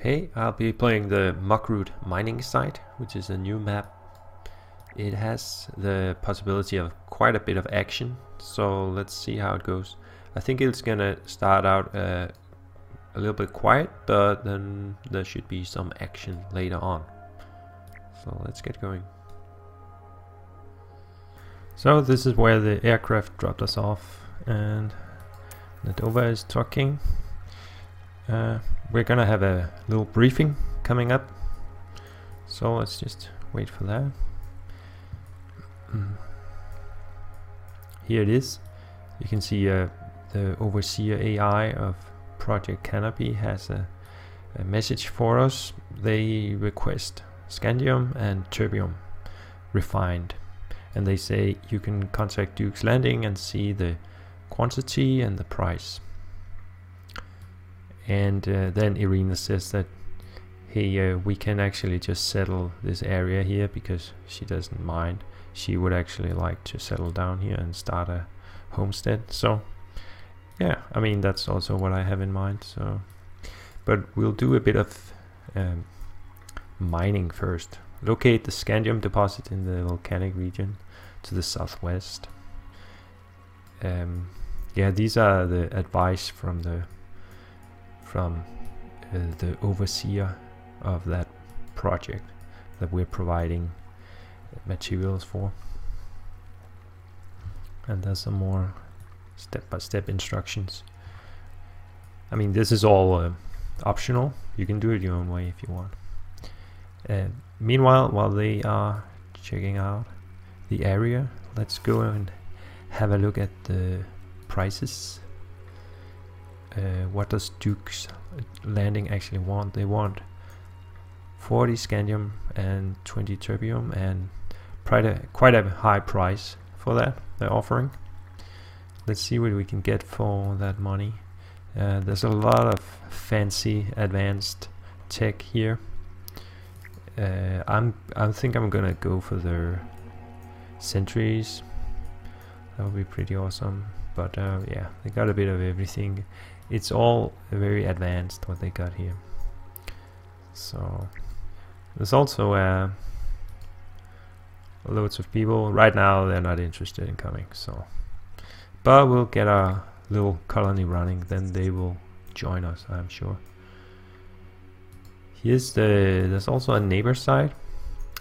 Hey, I'll be playing the Muckroot Mining Site, which is a new map. It has the possibility of quite a bit of action, so let's see how it goes. I think it's gonna start out a little bit quiet, but then there should be some action later on. So let's get going. So this is where the aircraft dropped us off, and Nadova is talking. We're gonna have a little briefing coming up, so let's just wait for that. Here it is. You can see the overseer AI of Project Canopy has a message for us. They request scandium and terbium refined, and they say you can contact Duke's Landing and see the quantity and the price. And then Irina says that, hey, we can actually just settle this area here because she doesn't mind. She would actually like to settle down here and start a homestead. So yeah, I mean, that's also what I have in mind. So, but we'll do a bit of mining first. Locate the scandium deposit in the volcanic region to the southwest. Yeah, these are the advice from the overseer of that project that we're providing materials for. And there's some more step-by-step instructions. I mean, this is all optional. You can do it your own way if you want. Meanwhile, while they are checking out the area, let's go and have a look at the prices. What does Duke's Landing actually want? They want 40 scandium and 20 terbium, and quite a high price for that they're offering. Let's see what we can get for that money. There's a lot of fancy advanced tech here. I think I'm gonna go for their sentries. That would be pretty awesome. But yeah, they got a bit of everything. It's all very advanced what they got here. So there's also loads of people. Right now they're not interested in coming, so but we'll get our little colony running, then they will join us, I'm sure. There's also a neighbor site.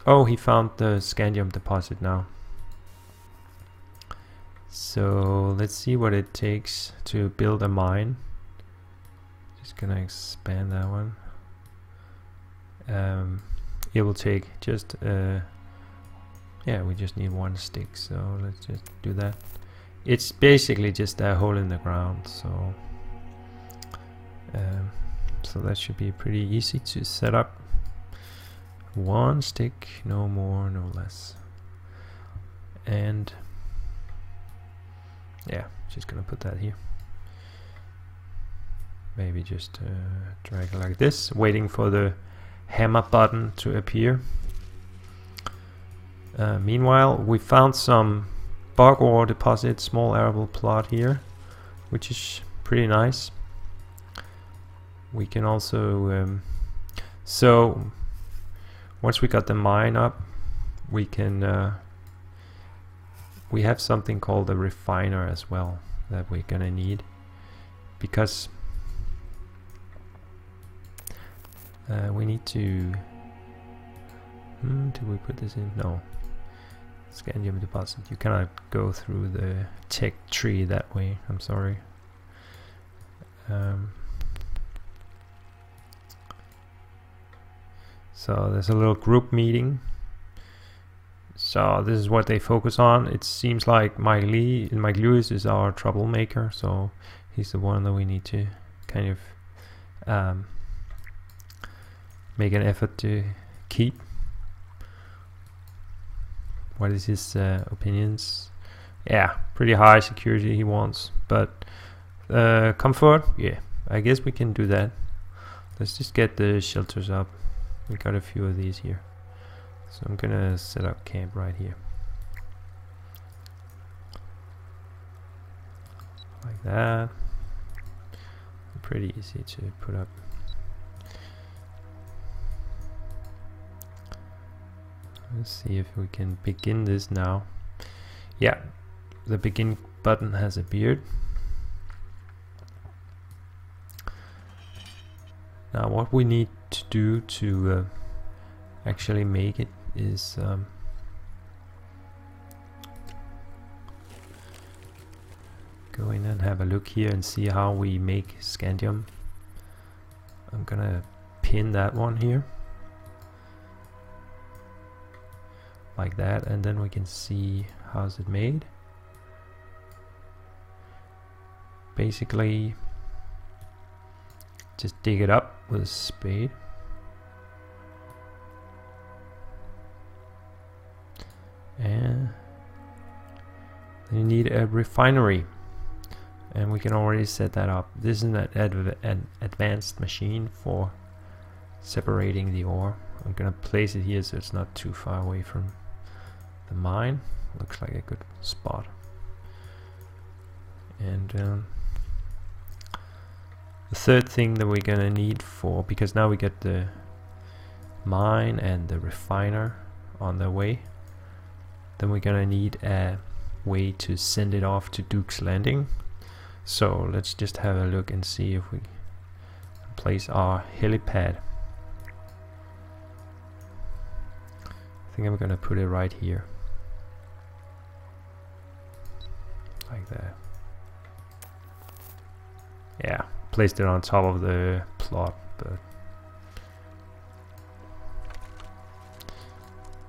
Oh, he found the scandium deposit now. So let's see what it takes to build a mine. Just gonna expand that one. It will take just yeah, we just need one stick, so let's just do that. It's basically just a hole in the ground, so so that should be pretty easy to set up. One stick, no more, no less. And yeah, just gonna put that here. Maybe just drag it like this, waiting for the hammer button to appear. Meanwhile, we found some bog ore deposit, small arable plot here, which is pretty nice. We can also so once we got the mine up, we can we have something called a refiner as well that we're gonna need, because we need to did we put this in? No. Scandium deposit. You cannot go through the tech tree that way. I'm sorry. So there's a little group meeting. So this is what they focus on. It seems like Mike Lewis is our troublemaker, so he's the one that we need to kind of make an effort to keep. What is his opinions? Yeah, pretty high security he wants, but comfort, yeah, I guess we can do that. Let's just get the shelters up. We got a few of these here, so I'm gonna set up camp right here, like that. Pretty easy to put up. Let's see if we can begin this now. Yeah, the begin button has appeared. Now what we need to do to actually make it is go in and have a look here and see how we make scandium. I'm gonna pin that one here like that, and then we can see how's it made. Basically just dig it up with a spade. And then you need a refinery, and we can already set that up. This is an advanced machine for separating the ore. I'm gonna place it here so it's not too far away from the mine. Looks like a good spot. And the third thing that we're gonna need for, because now we get the mine and the refiner on their way, then we're gonna need a way to send it off to Duke's Landing. So let's just have a look and see if we can place our helipad. I think I'm gonna put it right here, like that. Yeah, placed it on top of the plot, but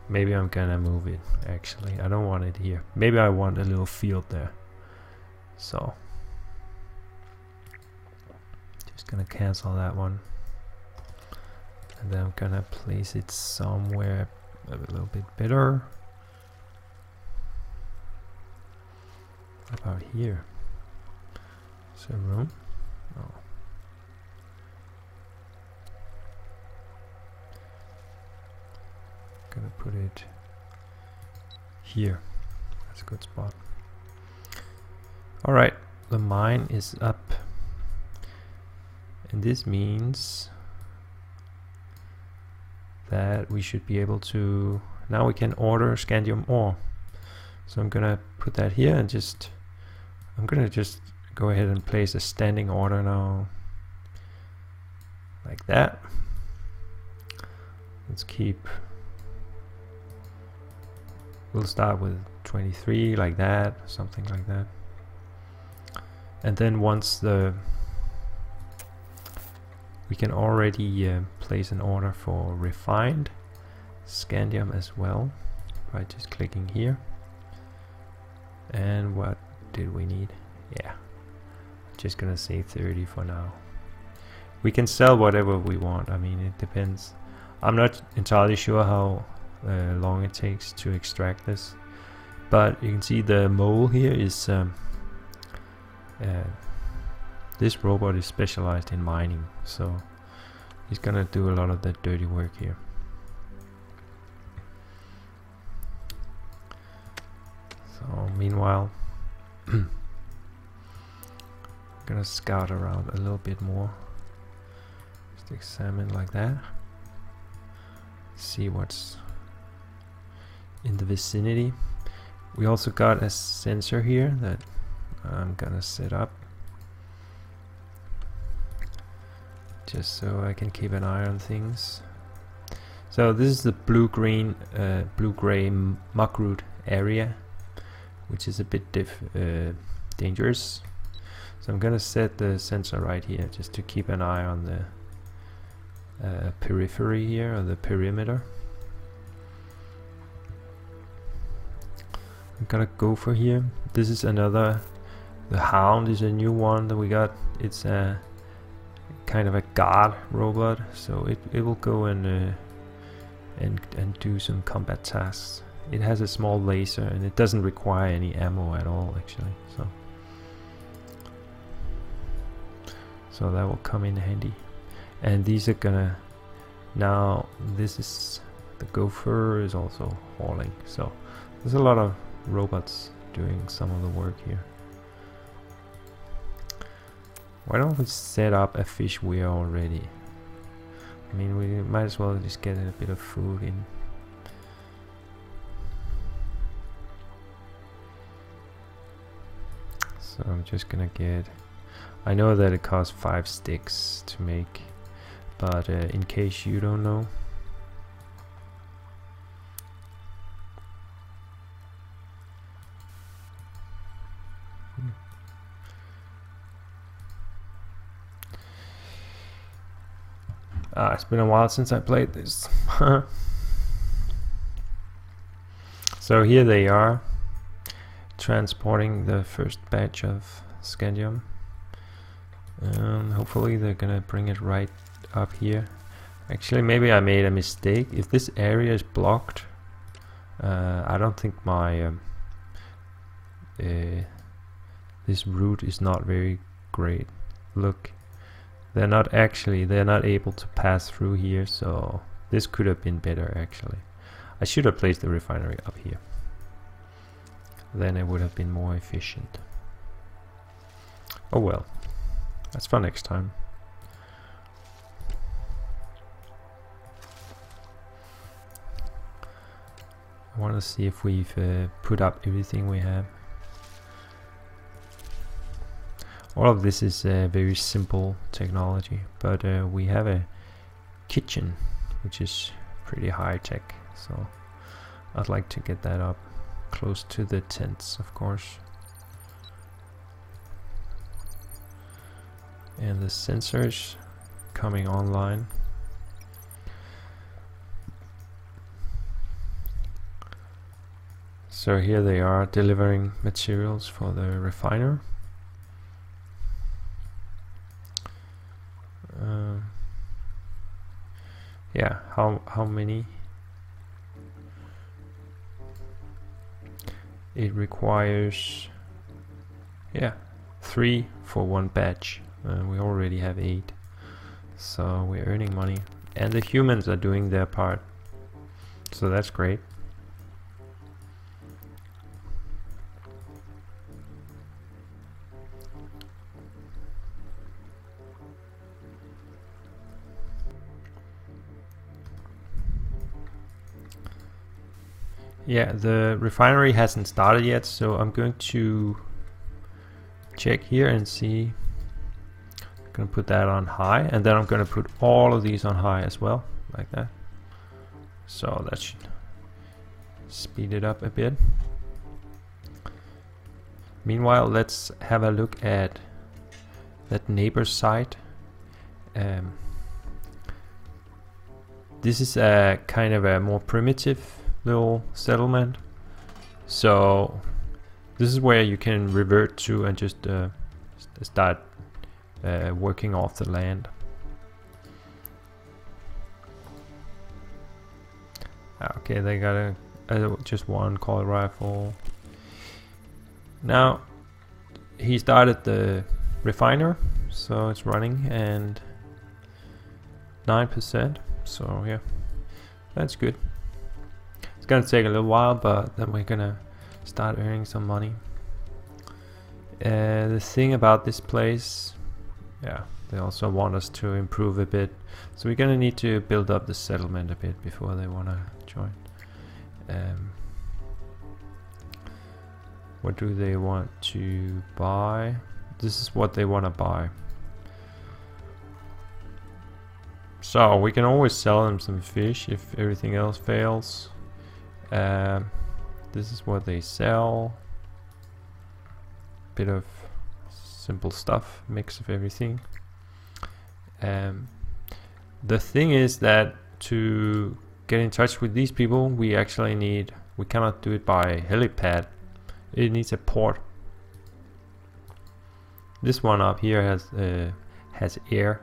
maybe I'm gonna move it. Actually, I don't want it here. Maybe I want a little field there. So just gonna cancel that one, and then I'm gonna place it somewhere a little bit better. What about here? Is there room? No. Gonna put it here. That's a good spot. Alright, the mine is up, and this means that we should be able to, now we can order scandium ore. So I'm gonna put that here and I'm gonna just go ahead and place a standing order now, like that. Let's keep, we'll start with 23, like that, something like that. And then once we can already place an order for refined scandium as well by just clicking here. And what did we need? Yeah, just gonna say 30 for now. We can sell whatever we want. I mean, it depends. I'm not entirely sure how long it takes to extract this, but you can see the mole here is this robot is specialized in mining, so he's gonna do a lot of the dirty work here. So meanwhile, I'm gonna scout around a little bit more. Just examine like that. See what's in the vicinity. We also got a sensor here that I'm gonna set up just so I can keep an eye on things. So this is the blue-gray Muckroot area, which is a bit dangerous. So I'm gonna set the sensor right here just to keep an eye on the periphery here, or the perimeter. I'm gonna go for here. This is another, the Hound is a new one that we got. It's a kind of a guard robot, so it will go and do some combat tasks. It has a small laser and it doesn't require any ammo at all, actually. So that will come in handy. And these are gonna, now this is, the gopher is also hauling. So there's a lot of robots doing some of the work here. Why don't we set up a fish weir already? I mean, we might as well just get a bit of food in. So I'm just gonna get, I know that it costs 5 sticks to make, but in case you don't know. It's been a while since I played this. So here they are, transporting the first batch of scandium. Hopefully they're gonna bring it right up here. Actually, maybe I made a mistake. If this area is blocked, I don't think my this route is not very great. Look, they're not able to pass through here, so this could have been better actually. I should have placed the refinery up here. Then it would have been more efficient. Oh well, that's for next time. I want to see if we've put up everything we have. All of this is very simple technology, but we have a kitchen which is pretty high tech, so I'd like to get that up close to the tents, of course. And the sensors coming online. So here they are delivering materials for the refiner. Yeah, how many? It requires, yeah, 3 for one batch. We already have 8, so we're earning money, and the humans are doing their part, so that's great. Yeah, the refinery hasn't started yet, so I'm going to check here and see. I'm going to put that on high, and then I'm going to put all of these on high as well, like that. So that should speed it up a bit. Meanwhile, let's have a look at that neighbor's site. This is a kind of a more primitive little settlement, so this is where you can revert to and just start working off the land. Okay, they got just one call rifle. Now he started the refiner, so it's running, and 9%, so yeah, that's good. It's gonna take a little while, but then we're gonna start earning some money. The thing about this place, yeah, they also want us to improve a bit, so we're gonna need to build up the settlement a bit before they wanna join. What do they want to buy? This is what they want to buy. So we can always sell them some fish if everything else fails. This is what they sell. Bit of simple stuff, mix of everything. The thing is that to get in touch with these people, we cannot do it by helipad. It needs a port. This one up here has air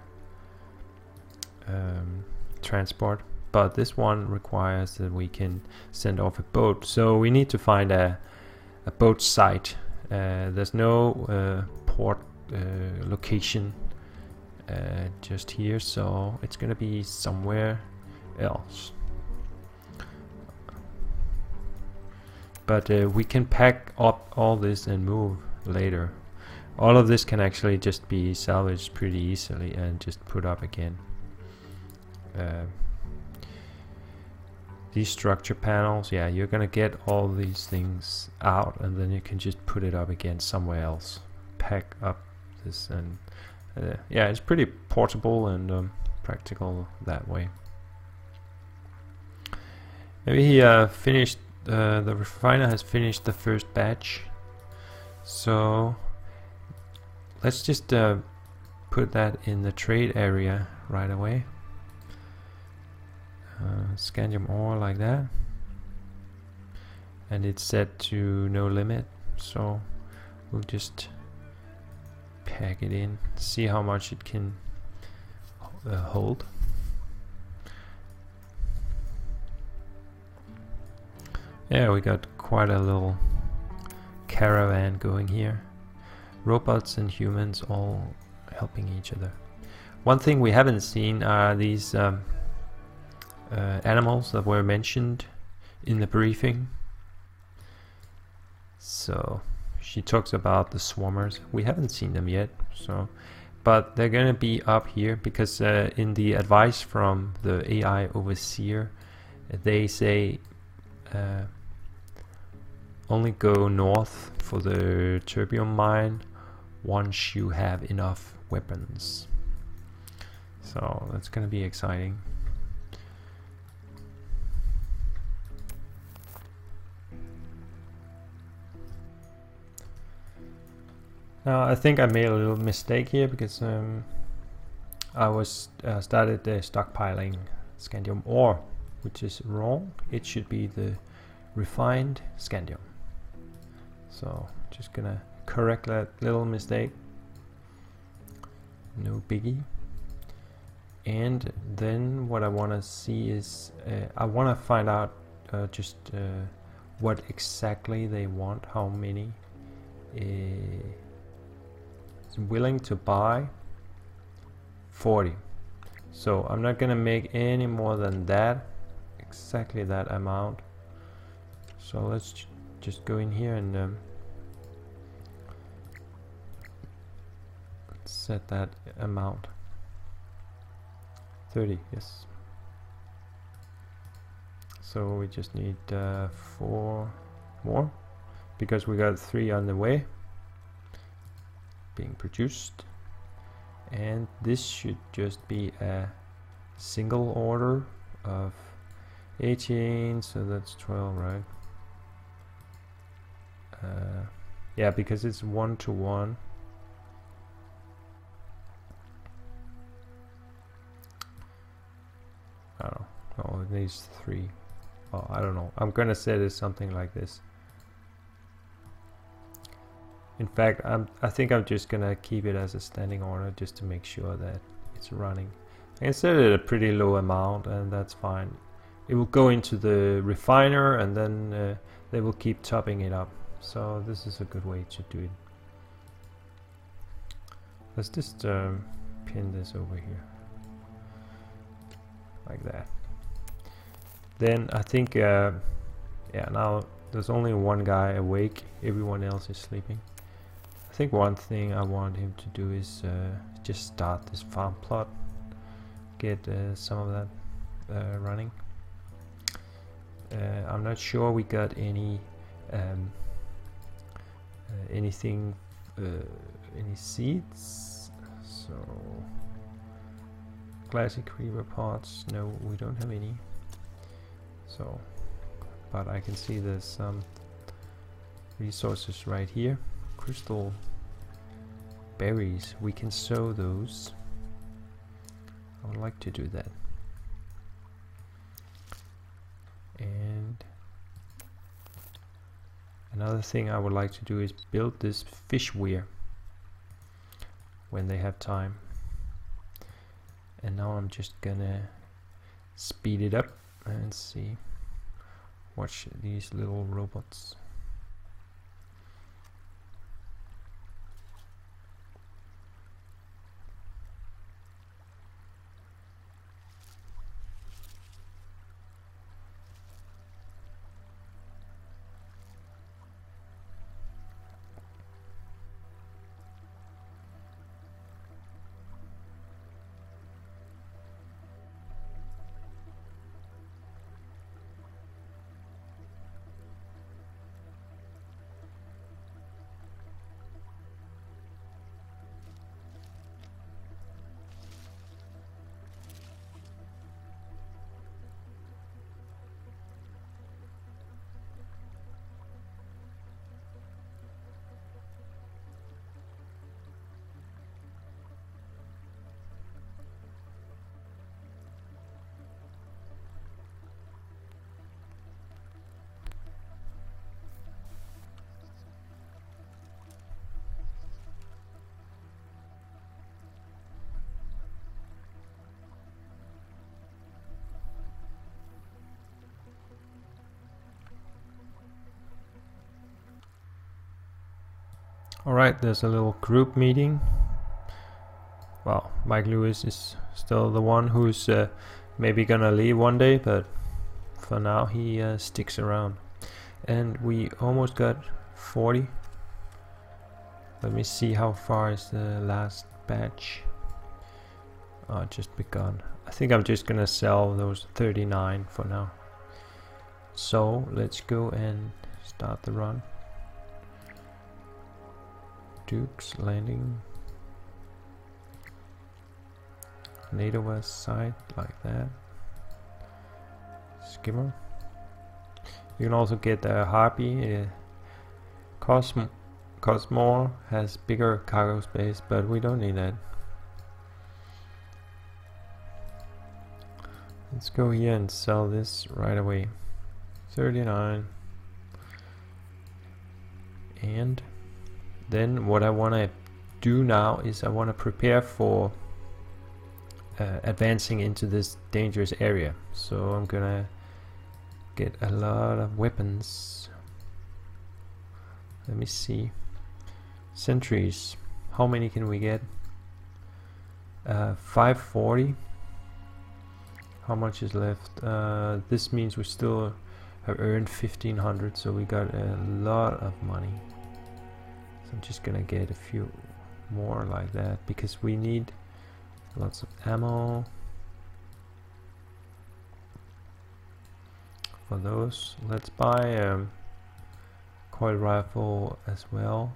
transport, but this one requires that we can send off a boat. So we need to find a boat site. There's no port location just here, so it's gonna be somewhere else. But we can pack up all this and move later. All of this can actually just be salvaged pretty easily and just put up again. These structure panels, yeah, you're gonna get all these things out and then you can just put it up again somewhere else. pack up this, and yeah, it's pretty portable and practical that way. Maybe he finished, the refiner has finished the first batch, so let's just put that in the trade area right away. Scandium ore like that, and it's set to no limit, so we'll just pack it in, see how much it can hold. Yeah, we got quite a little caravan going here. Robots and humans all helping each other. One thing we haven't seen are these animals that were mentioned in the briefing. So she talks about the swarmers. We haven't seen them yet, so but they're gonna be up here because in the advice from the AI overseer, they say only go north for the terbium mine once you have enough weapons. So that's gonna be exciting. Now I think I made a little mistake here because I was started stockpiling scandium ore, which is wrong. It should be the refined scandium. So just gonna correct that little mistake. No biggie. And then what I want to see is I want to find out just what exactly they want, how many is willing to buy. 40. So I'm not gonna make any more than that, exactly that amount. So let's just go in here and set that amount. 30, yes. So we just need 4 more because we got 3 on the way being produced, and this should just be a single order of 18, so that's 12, right? Yeah, because it's 1-to-1. I don't know. Oh, it needs 3. Oh, I don't know. I'm gonna set it something like this. In fact, I think I'm just gonna keep it as a standing order just to make sure that it's running. I can set it at a pretty low amount, and that's fine. It will go into the refiner, and then they will keep topping it up. So this is a good way to do it. Let's just pin this over here like that. Then I think yeah, now there's only one guy awake, everyone else is sleeping. I think one thing I want him to do is just start this farm plot, get some of that running. I'm not sure we got any anything, any seeds. So classic creeper pots, no, we don't have any. So, but I can see there's some resources right here. Crystal berries, we can sow those. I would like to do that. And another thing I would like to do is build this fish weir when they have time. And now I'm just gonna speed it up and see. Watch these little robots. Alright, there's a little group meeting. Well, Mike Lewis is still the one who's maybe gonna leave one day, but for now he sticks around. And we almost got 40. Let me see how far is the last batch. Oh, just begun. I think I'm just gonna sell those 39 for now. So let's go and start the run. Duke's Landing. NATO West side, like that. Skimmer. You can also get a Harpy. Costs more, has bigger cargo space, but we don't need that. Let's go here and sell this right away. 39. And then what I want to do now is I want to prepare for advancing into this dangerous area. So I'm gonna get a lot of weapons. Let me see. Sentries. How many can we get? 540. How much is left? This means we still have earned 1500, so we got a lot of money. So I'm just gonna get a few more like that because we need lots of ammo for those. Let's buy coil rifle as well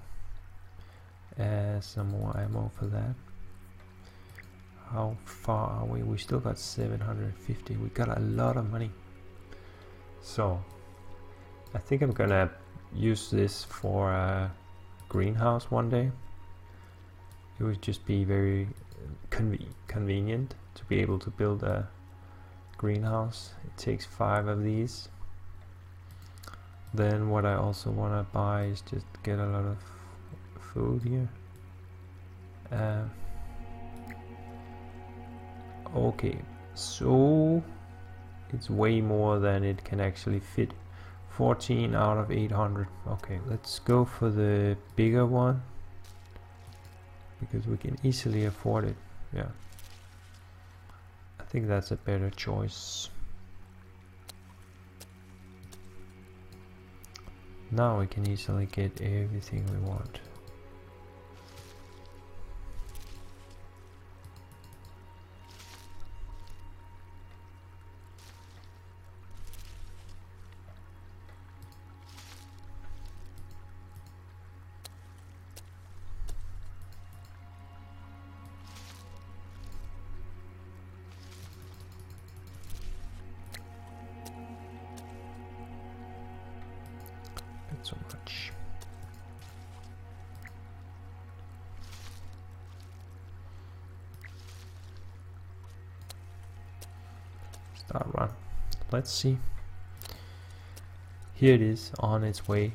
as some more ammo for that. How far are we? We still got 750. We got a lot of money. So I think I'm gonna use this for a greenhouse one day. It would just be very convenient to be able to build a greenhouse. It takes 5 of these. Then what I also want to buy is just get a lot of food here. Okay, so it's way more than it can actually fit. 14 out of 800. Okay, let's go for the bigger one because we can easily afford it. Yeah, I think that's a better choice. Now we can easily get everything we want. So much. Start run. Let's see. Here it is on its way.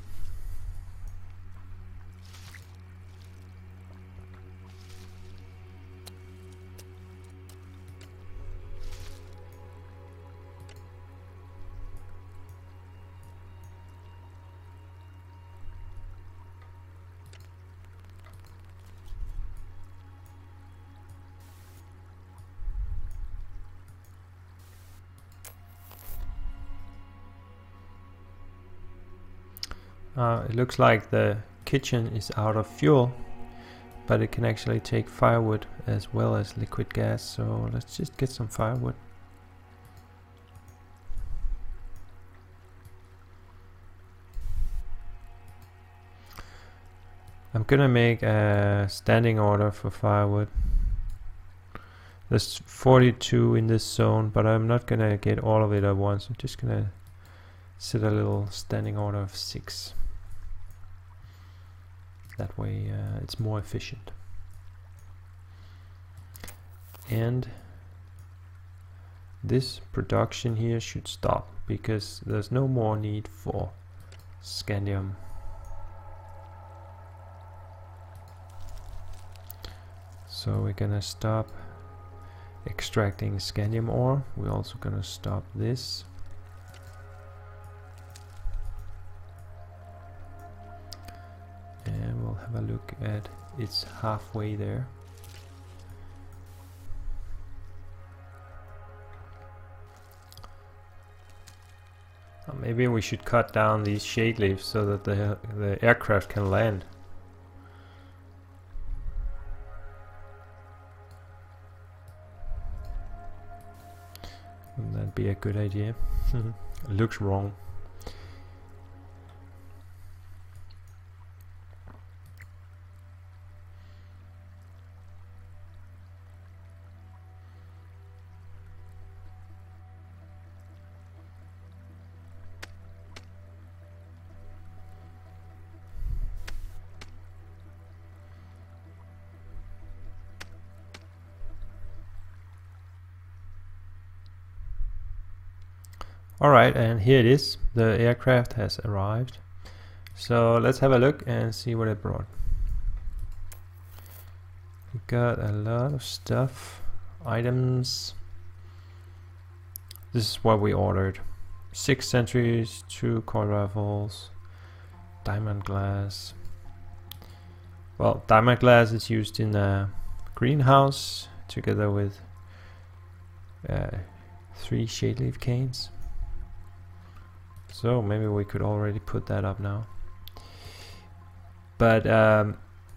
It looks like the kitchen is out of fuel, but it can actually take firewood as well as liquid gas, so let's just get some firewood. I'm gonna make a standing order for firewood. There's 42 in this zone, but I'm not gonna get all of it at once. I'm just gonna set a little standing order of 6. That way it's more efficient. And this production here should stop because there's no more need for scandium. So we're gonna stop extracting scandium ore. We're also gonna stop this. And we'll We'll have a look at it's halfway there. Maybe we should cut down these shade leaves so that the aircraft can land. Wouldn't that be a good idea? It looks wrong. Alright, and here it is. The aircraft has arrived. So let's have a look and see what it brought. We got a lot of stuff. Items. This is what we ordered. 6 sentries, 2 core rifles, diamond glass. Well, diamond glass is used in a greenhouse together with 3 shade leaf canes. So maybe we could already put that up now. But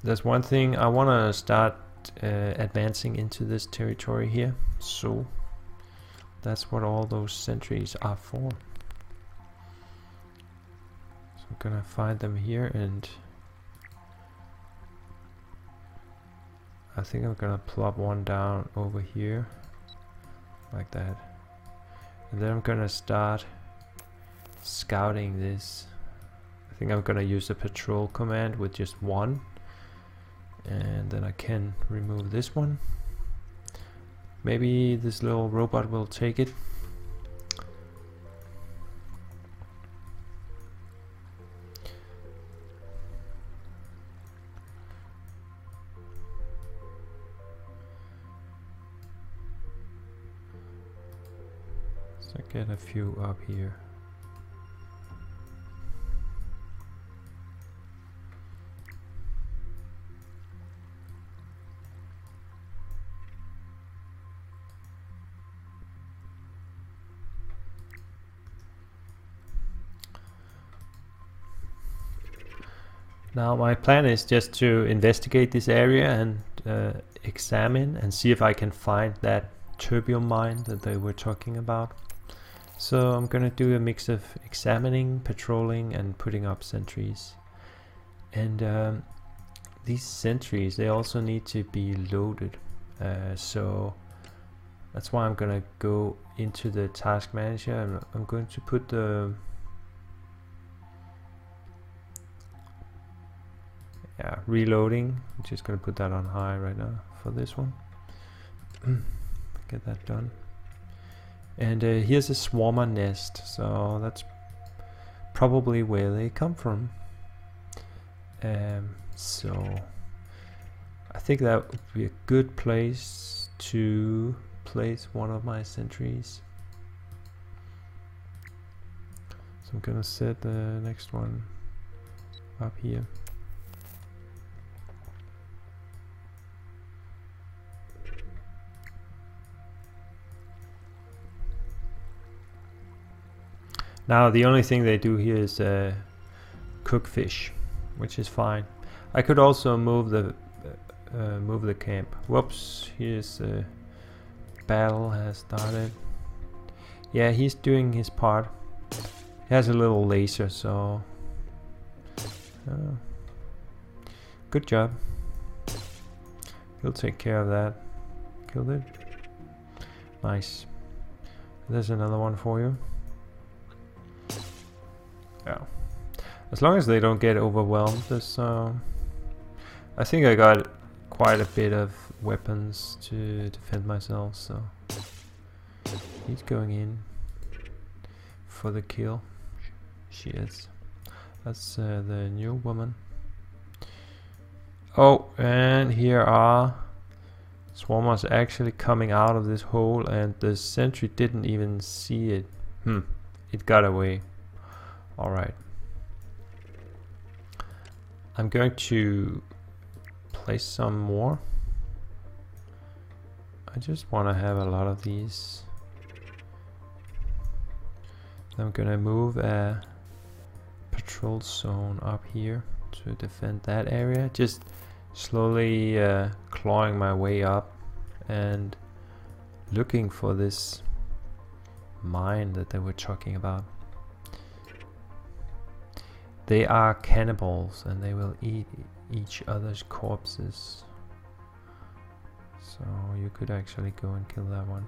there's one thing, I want to start advancing into this territory here. So that's what all those sentries are for. So I'm gonna find them here, and I think I'm gonna plop one down over here like that, and then I'm gonna start scouting this. I think I'm gonna use the patrol command with just one, and then I can remove this one. Maybe this little robot will take it. So get a few up here. Now my plan is just to investigate this area and examine and see if I can find that terbium mine that they were talking about. So I'm gonna do a mix of examining, patrolling, and putting up sentries. And these sentries, they also need to be loaded. So that's why I'm gonna go into the task manager, and I'm going to put the reloading. I'm just gonna put that on high right now for this one. Get that done. And here's a swarmer nest, so that's probably where they come from. So I think that would be a good place to place one of my sentries. So I'm gonna set the next one up here. Now the only thing they do here is cook fish, which is fine. I could also move the camp. Whoops! Here's battle has started. Yeah, he's doing his part. He has a little laser, so good job. He'll take care of that. Killed it. Nice. There's another one for you. Yeah, as long as they don't get overwhelmed. This I think I got quite a bit of weapons to defend myself, so he's going in for the kill. She is. That's the new woman. Oh, and here are swarmers actually coming out of this hole, and the sentry didn't even see it. It got away. Alright. I'm going to place some more. I just want to have a lot of these. I'm gonna move a patrol zone up here to defend that area. Just slowly clawing my way up and looking for this mine that they were talking about. They are cannibals and they will eat each other's corpses. So you could actually go and kill that one.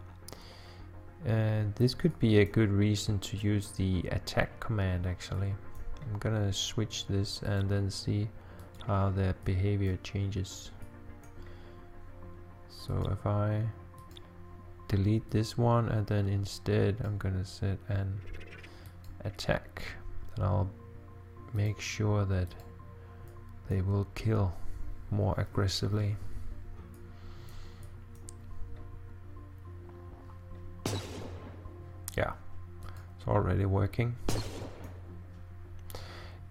And this could be a good reason to use the attack command actually. I'm gonna switch this and then see how their behavior changes. So if I delete this one and then instead I'm gonna set an attack, then I'll make sure that they will kill more aggressively. Yeah, it's already working.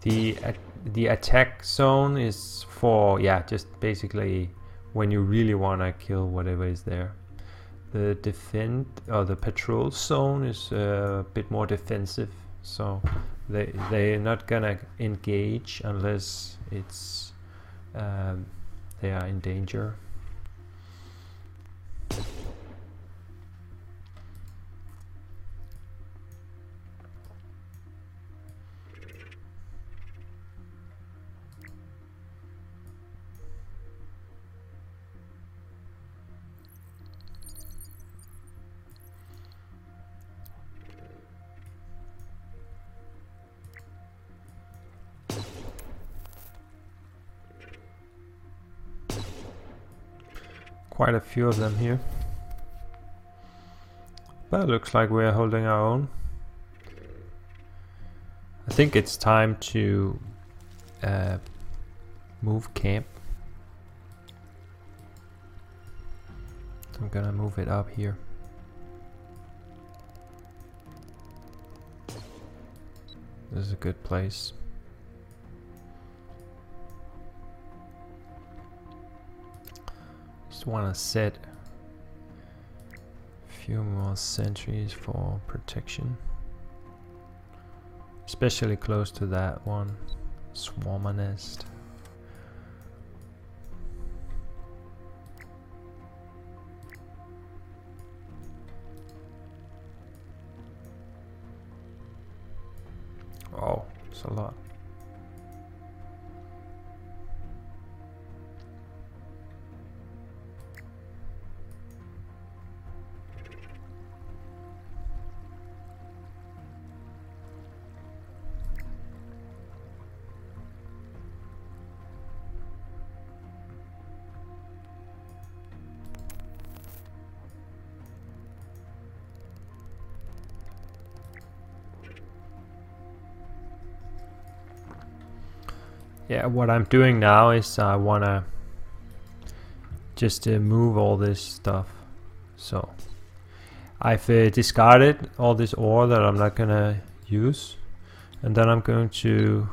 The attack zone is for, yeah, just basically when you really want to kill whatever is there. The defend or the patrol zone is a bit more defensive, so they're not gonna engage unless it's they are in danger. Quite a few of them here, but it looks like we're holding our own. I think it's time to move camp. So I'm gonna move it up here. This is a good place. Just want to set a few more sentries for protection, especially close to that one swarmer nest. Oh, it's a lot. Yeah, what I'm doing now is I wanna just move all this stuff. So I've discarded all this ore that I'm not gonna use, and then I'm going to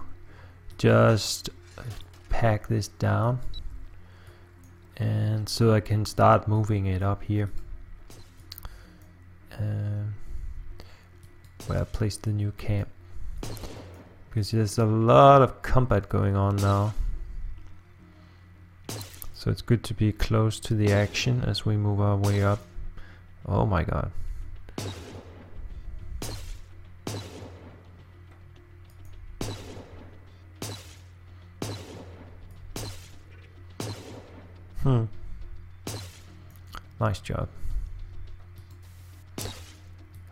just pack this down, and so I can start moving it up here where I placed the new camp. Because there's a lot of combat going on now. So it's good to be close to the action as we move our way up. Oh my god. Nice job.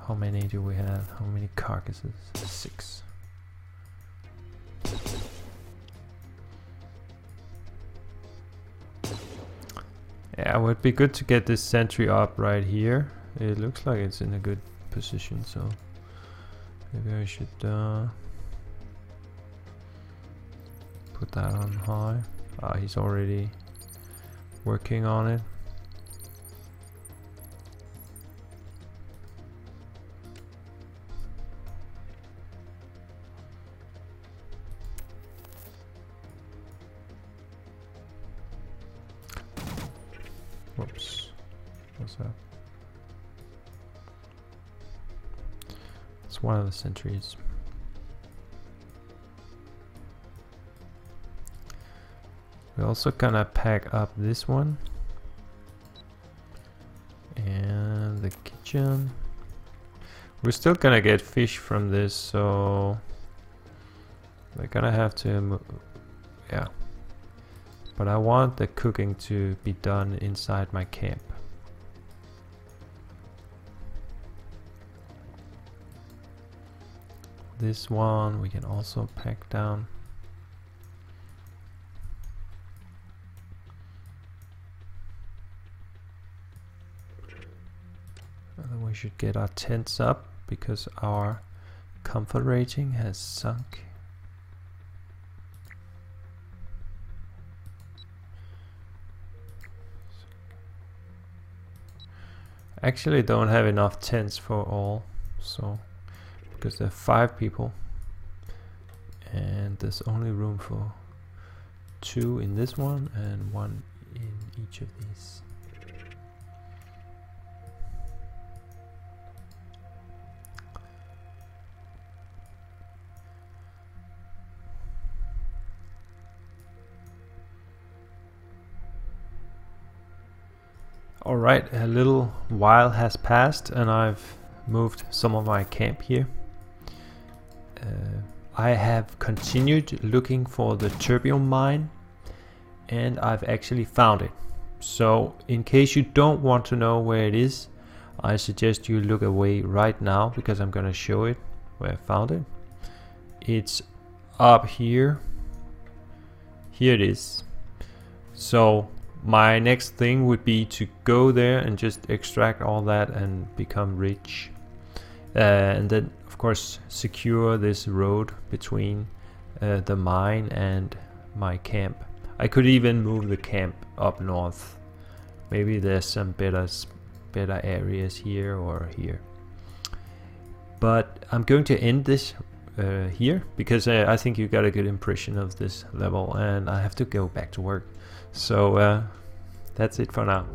How many do we have? How many carcasses? 6. Yeah, it would be good to get this sentry up right here. It looks like it's in a good position, so maybe I should put that on high. Ah, he's already working on it. It's one of the sentries. We're also gonna pack up this one. And the kitchen. We're still gonna get fish from this, so we're gonna have to yeah. But I want the cooking to be done inside my camp. This one we can also pack down. Then we should get our tents up because our comfort rating has sunk. Actually don't have enough tents for all, so because there are 5 people and there's only room for 2 in this one and 1 in each of these. Alright, a little while has passed and I've moved some of my camp here. I have continued looking for the terbium mine and I've actually found it. So in case you don't want to know where it is, I suggest you look away right now because I'm gonna show it where I found it. It's up here. Here it is. So my next thing would be to go there and just extract all that and become rich. And then of course secure this road between the mine and my camp. I could even move the camp up north. Maybe there's some better areas here or here. But I'm going to end this here because I think you got a good impression of this level and I have to go back to work. So that's it for now.